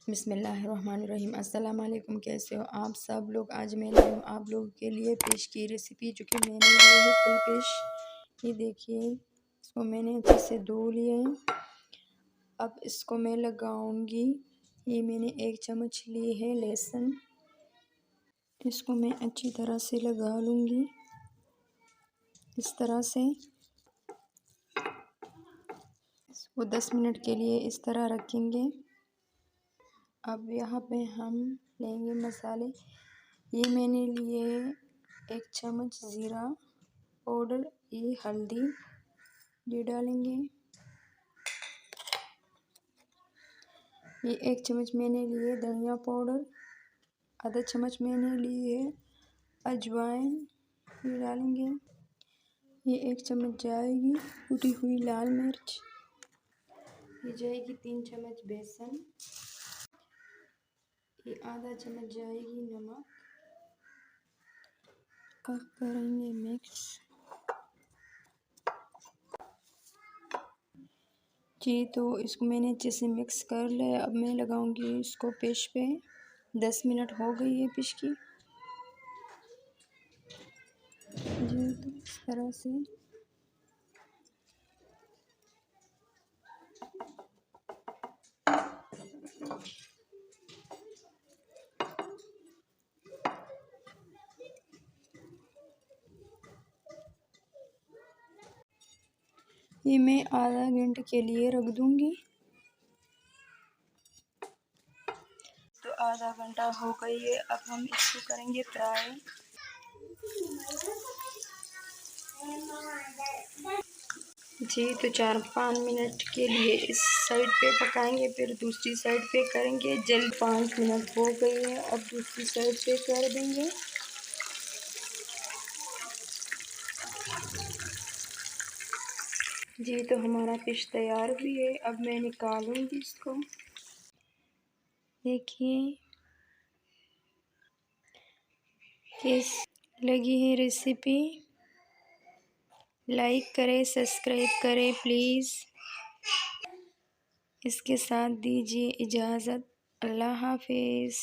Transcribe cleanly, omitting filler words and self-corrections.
बिस्मिल्लाहिर्रहमानिर्रहीम। अस्सलाम वालेकुम। कैसे हो आप सब लोग? आज मैं लाई हूँ आप लोगों के लिए फिश की रेसिपी, जो कि मैंने ली है फुल फिश। ये देखिए, इसको मैंने अच्छे से धो लिया है। अब इसको मैं लगाऊंगी। ये मैंने 1 चम्मच ली है लहसुन, इसको मैं अच्छी तरह से लगा लूँगी। इस तरह से इसको 10 मिनट के लिए इस तरह रखेंगे। अब यहाँ पे हम लेंगे मसाले। ये मैंने लिए 1 चम्मच ज़ीरा पाउडर, ये हल्दी ये डालेंगे। ये 1 चम्मच मैंने लिए धनिया पाउडर, आधा चम्मच मैंने लिए है अजवाइन, ये डालेंगे। ये 1 चम्मच जाएगी कुटी हुई लाल मिर्च, ये जाएगी 3 चम्मच बेसन, ये आधा चम्मच जाएगी नमक। अब करेंगे मिक्स। जी, तो इसको मैंने अच्छे से मिक्स कर लिया। अब मैं लगाऊंगी इसको फिश पे। 10 मिनट हो गई है फिश की। जी, तो इस तरह से ये मैं आधा घंटे के लिए रख दूंगी। तो आधा घंटा हो गई है। अब हम इसको करेंगे फ्राई। जी, तो 4-5 मिनट के लिए इस साइड पे पकाएंगे, फिर दूसरी साइड पे करेंगे। जल्द 5 मिनट हो गई है, अब दूसरी साइड पे कर देंगे। जी, तो हमारा फिश तैयार भी है। अब मैं निकालूंगी इसको। देखिए कैसी लगी है रेसिपी। लाइक करें, सब्सक्राइब करें प्लीज़। इसके साथ दीजिए इजाज़त। अल्लाह हाफिज़।